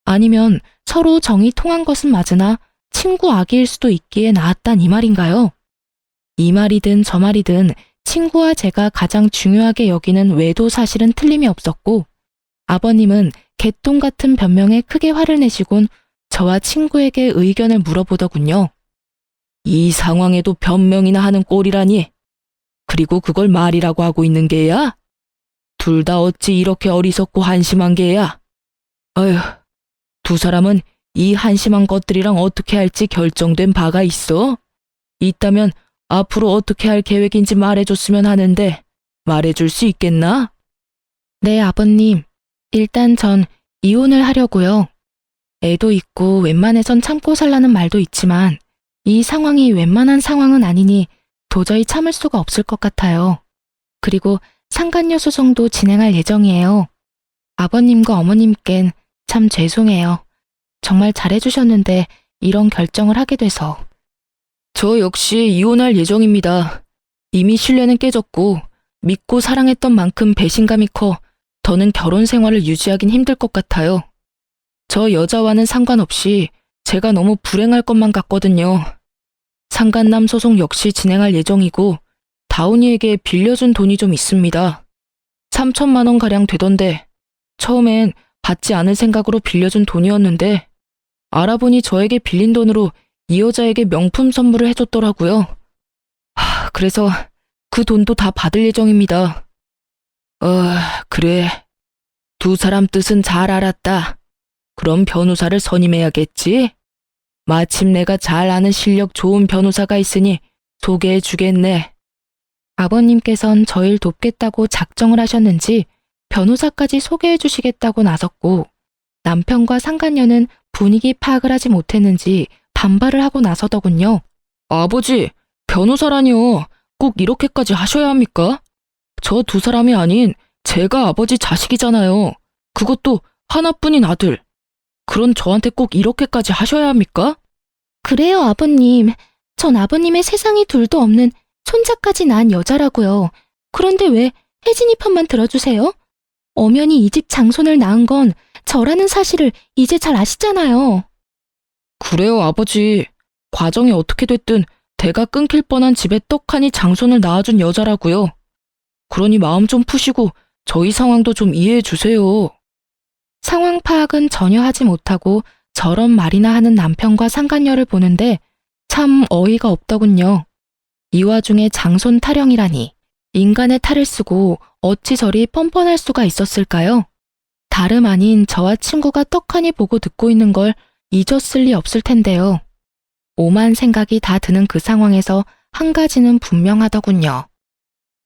아니면 서로 정이 통한 것은 맞으나 친구 아기일 수도 있기에 낳았단 이 말인가요? 이 말이든 저 말이든 친구와 제가 가장 중요하게 여기는 외도 사실은 틀림이 없었고 아버님은 개똥 같은 변명에 크게 화를 내시곤 저와 친구에게 의견을 물어보더군요. 이 상황에도 변명이나 하는 꼴이라니. 그리고 그걸 말이라고 하고 있는 게야? 둘 다 어찌 이렇게 어리석고 한심한 게야? 어휴, 두 사람은 이 한심한 것들이랑 어떻게 할지 결정된 바가 있어? 있다면 앞으로 어떻게 할 계획인지 말해줬으면 하는데 말해줄 수 있겠나? 네, 아버님. 일단 전 이혼을 하려고요. 애도 있고 웬만해선 참고 살라는 말도 있지만 이 상황이 웬만한 상황은 아니니 도저히 참을 수가 없을 것 같아요. 그리고 상간녀 소송도 진행할 예정이에요. 아버님과 어머님껜 참 죄송해요. 정말 잘해주셨는데 이런 결정을 하게 돼서. 저 역시 이혼할 예정입니다. 이미 신뢰는 깨졌고 믿고 사랑했던 만큼 배신감이 커 더는 결혼 생활을 유지하긴 힘들 것 같아요. 저 여자와는 상관없이 제가 너무 불행할 것만 같거든요. 상간남 소송 역시 진행할 예정이고 다운이에게 빌려준 돈이 좀 있습니다. 3천만 원가량 되던데 처음엔 받지 않을 생각으로 빌려준 돈이었는데 알아보니 저에게 빌린 돈으로 이 여자에게 명품 선물을 해줬더라고요. 그래서 그 돈도 다 받을 예정입니다. 그래. 두 사람 뜻은 잘 알았다. 그럼 변호사를 선임해야겠지? 마침 내가 잘 아는 실력 좋은 변호사가 있으니 소개해 주겠네. 아버님께선 저 일 돕겠다고 작정을 하셨는지 변호사까지 소개해 주시겠다고 나섰고 남편과 상간녀는 분위기 파악을 하지 못했는지 반발을 하고 나서더군요. 아버지, 변호사라니요. 꼭 이렇게까지 하셔야 합니까? 저 두 사람이 아닌 제가 아버지 자식이잖아요. 그것도 하나뿐인 아들. 그런 저한테 꼭 이렇게까지 하셔야 합니까? 그래요, 아버님. 전 아버님의 세상이 둘도 없는 손자까지 낳은 여자라고요. 그런데 왜 혜진이 편만 들어주세요? 엄연히 이 집 장손을 낳은 건 저라는 사실을 이제 잘 아시잖아요. 그래요, 아버지. 과정이 어떻게 됐든 대가 끊길 뻔한 집에 떡하니 장손을 낳아준 여자라고요. 그러니 마음 좀 푸시고 저희 상황도 좀 이해해 주세요. 상황 파악은 전혀 하지 못하고 저런 말이나 하는 남편과 상간녀를 보는데 참 어이가 없더군요. 이 와중에 장손 타령이라니 인간의 탈을 쓰고 어찌 저리 뻔뻔할 수가 있었을까요? 다름 아닌 저와 친구가 떡하니 보고 듣고 있는 걸 잊었을 리 없을 텐데요. 오만 생각이 다 드는 그 상황에서 한 가지는 분명하더군요.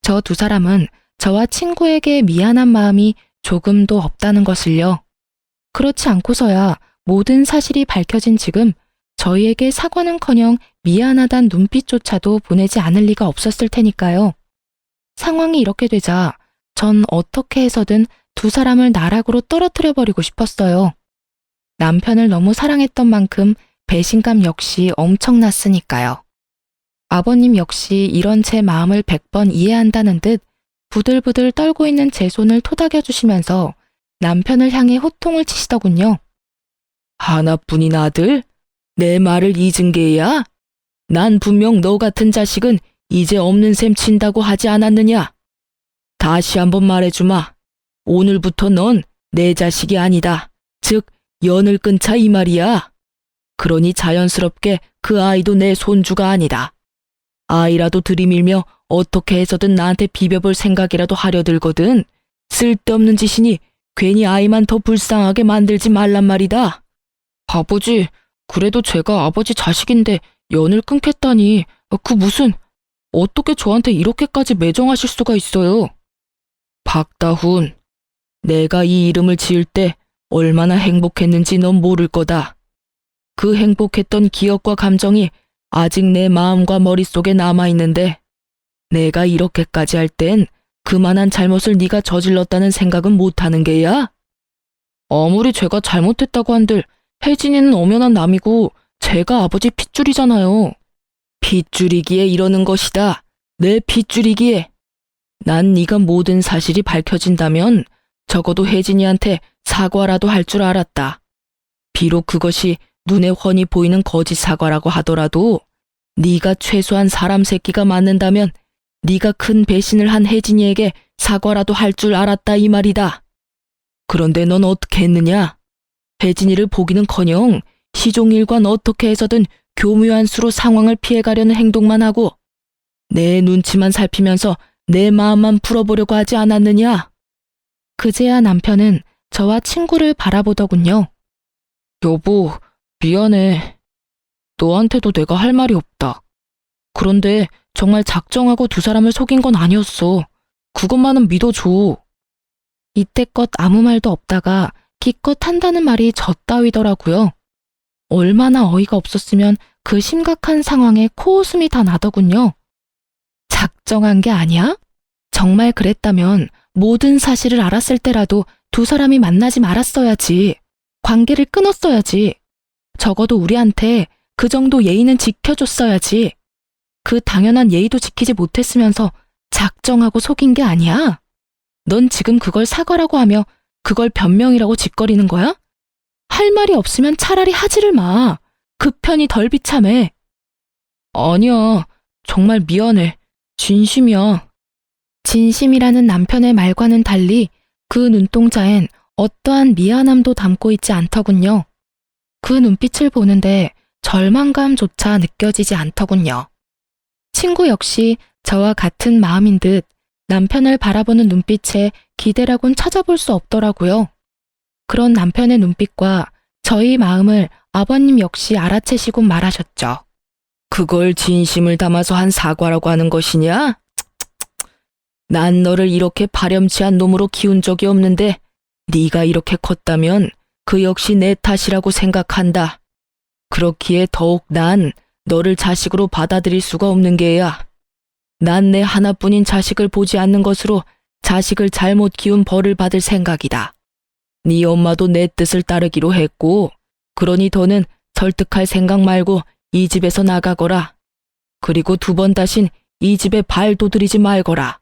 저 두 사람은 저와 친구에게 미안한 마음이 조금도 없다는 것을요. 그렇지 않고서야 모든 사실이 밝혀진 지금 저희에게 사과는커녕 미안하단 눈빛조차도 보내지 않을 리가 없었을 테니까요. 상황이 이렇게 되자 전 어떻게 해서든 두 사람을 나락으로 떨어뜨려 버리고 싶었어요. 남편을 너무 사랑했던 만큼 배신감 역시 엄청났으니까요. 아버님 역시 이런 제 마음을 100번 이해한다는 듯 부들부들 떨고 있는 제 손을 토닥여 주시면서 남편을 향해 호통을 치시더군요. 하나뿐인 아들? 내 말을 잊은 게야? 난 분명 너 같은 자식은 이제 없는 셈 친다고 하지 않았느냐? 다시 한번 말해주마. 오늘부터 넌 내 자식이 아니다. 즉, 연을 끊자 이 말이야. 그러니 자연스럽게 그 아이도 내 손주가 아니다. 아이라도 들이밀며 어떻게 해서든 나한테 비벼볼 생각이라도 하려 들거든. 쓸데없는 짓이니 괜히 아이만 더 불쌍하게 만들지 말란 말이다. 아버지, 그래도 제가 아버지 자식인데 연을 끊겠다니 그 무슨 어떻게 저한테 이렇게까지 매정하실 수가 있어요? 박다훈, 내가 이 이름을 지을 때 얼마나 행복했는지 넌 모를 거다. 그 행복했던 기억과 감정이 아직 내 마음과 머릿속에 남아있는데 내가 이렇게까지 할 땐 그만한 잘못을 네가 저질렀다는 생각은 못하는 게야? 아무리 제가 잘못했다고 한들 혜진이는 엄연한 남이고 제가 아버지 핏줄이잖아요. 핏줄이기에 이러는 것이다. 내 핏줄이기에. 난 네가 모든 사실이 밝혀진다면 적어도 혜진이한테 사과라도 할 줄 알았다. 비록 그것이 눈에 훤히 보이는 거짓 사과라고 하더라도 네가 최소한 사람 새끼가 맞는다면 네가 큰 배신을 한 혜진이에게 사과라도 할 줄 알았다 이 말이다. 그런데 넌 어떻게 했느냐? 혜진이를 보기는커녕 시종일관 어떻게 해서든 교묘한 수로 상황을 피해가려는 행동만 하고 내 눈치만 살피면서 내 마음만 풀어보려고 하지 않았느냐? 그제야 남편은 저와 친구를 바라보더군요. 여보, 미안해. 너한테도 내가 할 말이 없다. 그런데 정말 작정하고 두 사람을 속인 건 아니었어. 그것만은 믿어줘. 이때껏 아무 말도 없다가 기껏 한다는 말이 저 따위더라고요. 얼마나 어이가 없었으면 그 심각한 상황에 코웃음이 다 나더군요. 작정한 게 아니야? 정말 그랬다면 모든 사실을 알았을 때라도 두 사람이 만나지 말았어야지. 관계를 끊었어야지. 적어도 우리한테 그 정도 예의는 지켜줬어야지. 그 당연한 예의도 지키지 못했으면서 작정하고 속인 게 아니야. 넌 지금 그걸 사과라고 하며 그걸 변명이라고 짓거리는 거야? 할 말이 없으면 차라리 하지를 마. 그 편이 덜 비참해. 아니야. 정말 미안해. 진심이야. 진심이라는 남편의 말과는 달리 그 눈동자엔 어떠한 미안함도 담고 있지 않더군요. 그 눈빛을 보는데 절망감조차 느껴지지 않더군요. 친구 역시 저와 같은 마음인 듯 남편을 바라보는 눈빛에 기대라곤 찾아볼 수 없더라고요. 그런 남편의 눈빛과 저희 마음을 아버님 역시 알아채시곤 말하셨죠. 그걸 진심을 담아서 한 사과라고 하는 것이냐? 난 너를 이렇게 파렴치한 놈으로 키운 적이 없는데 네가 이렇게 컸다면 그 역시 내 탓이라고 생각한다. 그렇기에 더욱 난 너를 자식으로 받아들일 수가 없는 게야. 난 내 하나뿐인 자식을 보지 않는 것으로 자식을 잘못 키운 벌을 받을 생각이다. 네 엄마도 내 뜻을 따르기로 했고 그러니 더는 설득할 생각 말고 이 집에서 나가거라. 그리고 두 번 다신 이 집에 발도 들이지 말거라.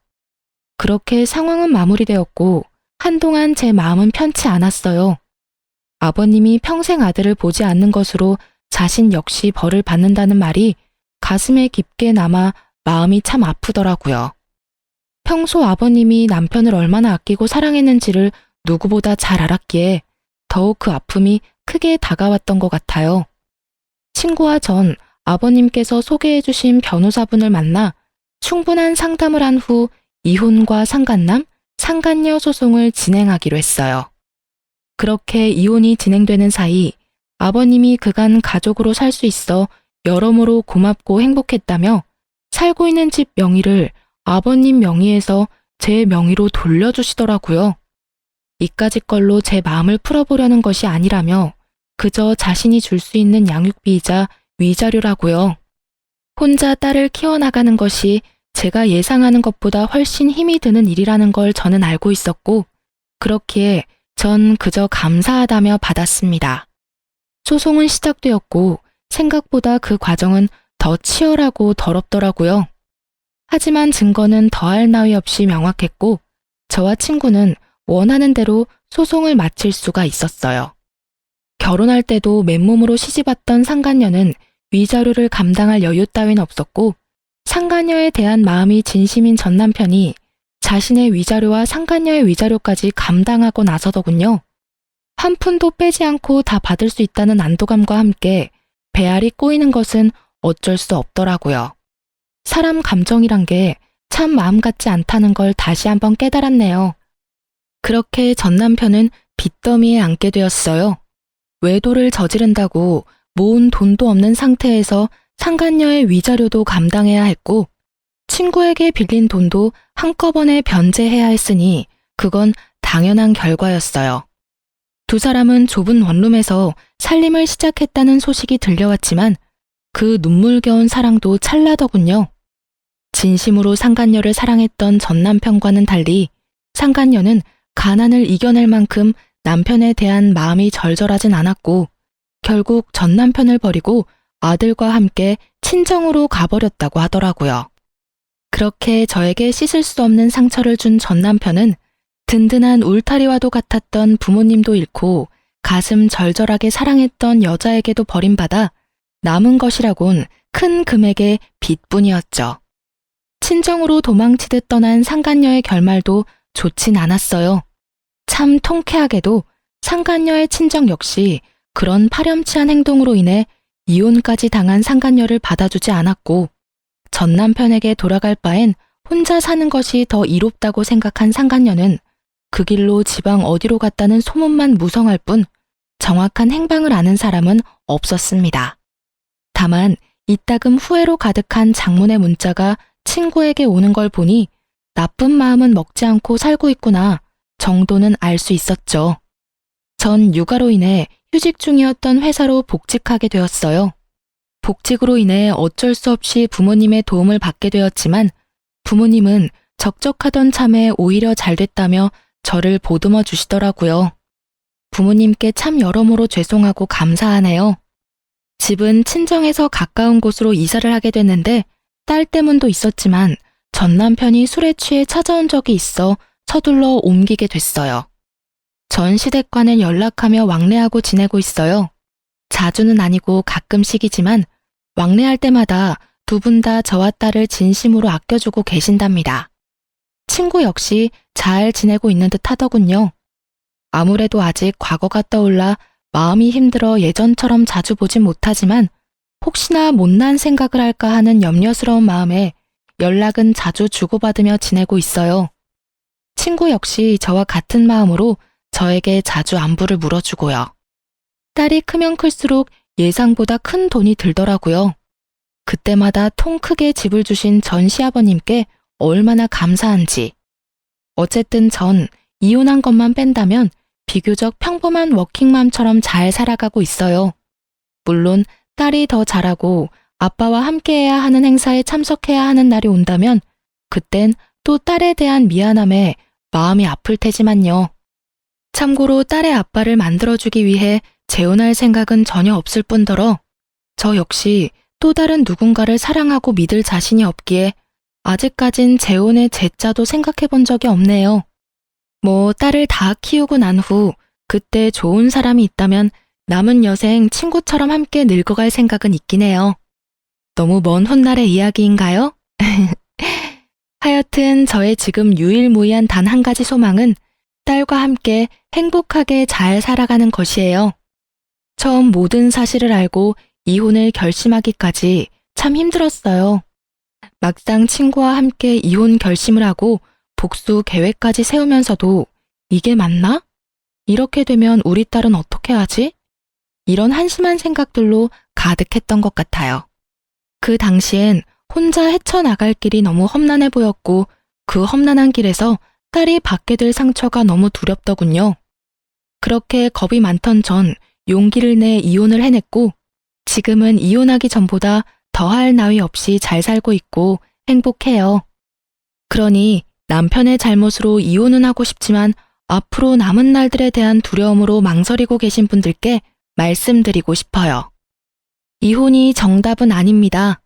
그렇게 상황은 마무리되었고 한동안 제 마음은 편치 않았어요. 아버님이 평생 아들을 보지 않는 것으로 자신 역시 벌을 받는다는 말이 가슴에 깊게 남아 마음이 참 아프더라고요. 평소 아버님이 남편을 얼마나 아끼고 사랑했는지를 누구보다 잘 알았기에 더욱 그 아픔이 크게 다가왔던 것 같아요. 친구와 전 아버님께서 소개해 주신 변호사분을 만나 충분한 상담을 한 후 이혼과 상간남, 상간녀 소송을 진행하기로 했어요. 그렇게 이혼이 진행되는 사이 아버님이 그간 가족으로 살 수 있어 여러모로 고맙고 행복했다며 살고 있는 집 명의를 아버님 명의에서 제 명의로 돌려주시더라고요. 이까짓 걸로 제 마음을 풀어보려는 것이 아니라며 그저 자신이 줄 수 있는 양육비이자 위자료라고요. 혼자 딸을 키워나가는 것이 제가 예상하는 것보다 훨씬 힘이 드는 일이라는 걸 저는 알고 있었고, 그렇기에 전 그저 감사하다며 받았습니다. 소송은 시작되었고 생각보다 그 과정은 더 치열하고 더럽더라고요. 하지만 증거는 더할 나위 없이 명확했고 저와 친구는 원하는 대로 소송을 마칠 수가 있었어요. 결혼할 때도 맨몸으로 시집왔던 상간녀는 위자료를 감당할 여유 따윈 없었고 상간녀에 대한 마음이 진심인 전 남편이 자신의 위자료와 상간녀의 위자료까지 감당하고 나서더군요. 한 푼도 빼지 않고 다 받을 수 있다는 안도감과 함께 배알이 꼬이는 것은 어쩔 수 없더라고요. 사람 감정이란 게 참 마음 같지 않다는 걸 다시 한번 깨달았네요. 그렇게 전 남편은 빚더미에 앉게 되었어요. 외도를 저지른다고 모은 돈도 없는 상태에서 상간녀의 위자료도 감당해야 했고 친구에게 빌린 돈도 한꺼번에 변제해야 했으니 그건 당연한 결과였어요. 두 사람은 좁은 원룸에서 살림을 시작했다는 소식이 들려왔지만 그 눈물겨운 사랑도 찰나더군요. 진심으로 상간녀를 사랑했던 전 남편과는 달리 상간녀는 가난을 이겨낼 만큼 남편에 대한 마음이 절절하진 않았고 결국 전 남편을 버리고 아들과 함께 친정으로 가버렸다고 하더라고요. 그렇게 저에게 씻을 수 없는 상처를 준 전 남편은 든든한 울타리와도 같았던 부모님도 잃고 가슴 절절하게 사랑했던 여자에게도 버림받아 남은 것이라곤 큰 금액의 빚뿐이었죠. 친정으로 도망치듯 떠난 상간녀의 결말도 좋진 않았어요. 참 통쾌하게도 상간녀의 친정 역시 그런 파렴치한 행동으로 인해 이혼까지 당한 상간녀를 받아주지 않았고 전 남편에게 돌아갈 바엔 혼자 사는 것이 더 이롭다고 생각한 상간녀는 그 길로 지방 어디로 갔다는 소문만 무성할 뿐 정확한 행방을 아는 사람은 없었습니다. 다만 이따금 후회로 가득한 장문의 문자가 친구에게 오는 걸 보니 나쁜 마음은 먹지 않고 살고 있구나 정도는 알 수 있었죠. 전 육아로 인해 휴직 중이었던 회사로 복직하게 되었어요. 복직으로 인해 어쩔 수 없이 부모님의 도움을 받게 되었지만 부모님은 적적하던 참에 오히려 잘 됐다며 저를 보듬어 주시더라고요. 부모님께 참 여러모로 죄송하고 감사하네요. 집은 친정에서 가까운 곳으로 이사를 하게 됐는데 딸 때문도 있었지만 전 남편이 술에 취해 찾아온 적이 있어 서둘러 옮기게 됐어요. 전 시댁과는 연락하며 왕래하고 지내고 있어요. 자주는 아니고 가끔씩이지만 왕래할 때마다 두 분 다 저와 딸을 진심으로 아껴주고 계신답니다. 친구 역시 잘 지내고 있는 듯 하더군요. 아무래도 아직 과거가 떠올라 마음이 힘들어 예전처럼 자주 보진 못하지만 혹시나 못난 생각을 할까 하는 염려스러운 마음에 연락은 자주 주고받으며 지내고 있어요. 친구 역시 저와 같은 마음으로 저에게 자주 안부를 물어주고요. 딸이 크면 클수록 예상보다 큰 돈이 들더라고요. 그때마다 통 크게 집을 주신 전 시아버님께 얼마나 감사한지. 어쨌든 전 이혼한 것만 뺀다면 비교적 평범한 워킹맘처럼 잘 살아가고 있어요. 물론 딸이 더 잘하고 아빠와 함께해야 하는 행사에 참석해야 하는 날이 온다면 그땐 또 딸에 대한 미안함에 마음이 아플 테지만요. 참고로 딸의 아빠를 만들어주기 위해 재혼할 생각은 전혀 없을 뿐더러 저 역시 또 다른 누군가를 사랑하고 믿을 자신이 없기에 아직까진 재혼의 제자도 생각해 본 적이 없네요. 뭐 딸을 다 키우고 난 후 그때 좋은 사람이 있다면 남은 여생 친구처럼 함께 늙어갈 생각은 있긴 해요. 너무 먼 훗날의 이야기인가요? 하여튼 저의 지금 유일무이한 단 한 가지 소망은 딸과 함께 행복하게 잘 살아가는 것이에요. 처음 모든 사실을 알고 이혼을 결심하기까지 참 힘들었어요. 막상 친구와 함께 이혼 결심을 하고 복수 계획까지 세우면서도 이게 맞나? 이렇게 되면 우리 딸은 어떻게 하지? 이런 한심한 생각들로 가득했던 것 같아요. 그 당시엔 혼자 헤쳐나갈 길이 너무 험난해 보였고 그 험난한 길에서 딸이 받게 될 상처가 너무 두렵더군요. 그렇게 겁이 많던 전 용기를 내 이혼을 해냈고 지금은 이혼하기 전보다 더할 나위 없이 잘 살고 있고 행복해요. 그러니 남편의 잘못으로 이혼은 하고 싶지만 앞으로 남은 날들에 대한 두려움으로 망설이고 계신 분들께 말씀드리고 싶어요. 이혼이 정답은 아닙니다.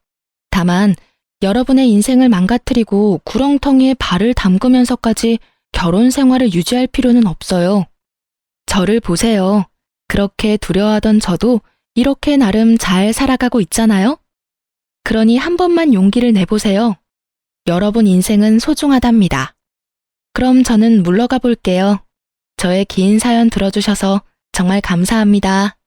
다만 여러분의 인생을 망가뜨리고 구렁텅이에 발을 담그면서까지 결혼 생활을 유지할 필요는 없어요. 저를 보세요. 그렇게 두려워하던 저도 이렇게 나름 잘 살아가고 있잖아요? 그러니 한 번만 용기를 내보세요. 여러분 인생은 소중하답니다. 그럼 저는 물러가 볼게요. 저의 긴 사연 들어주셔서 정말 감사합니다.